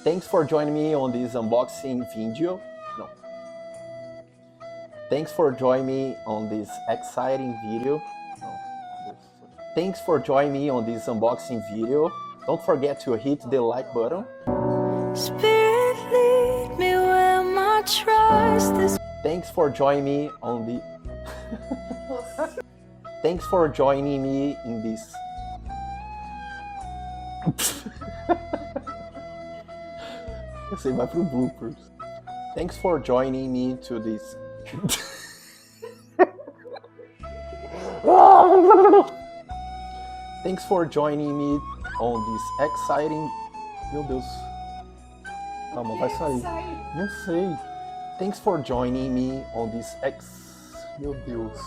Thanks for joining me on this unboxing video. No. Thanks for joining me on this exciting video. No. Thanks for joining me on this unboxing video. Don't forget to hit the like button. Spirit, lead me where my trust is. Thanks for joining me on the Thanks for joining me in this Você vai pro Bloopers. Thanks for joining me to this Thanks for joining me on this exciting... Meu Deus. Calma, vai sair. Não sei. Thanks for joining me on this Meu Deus.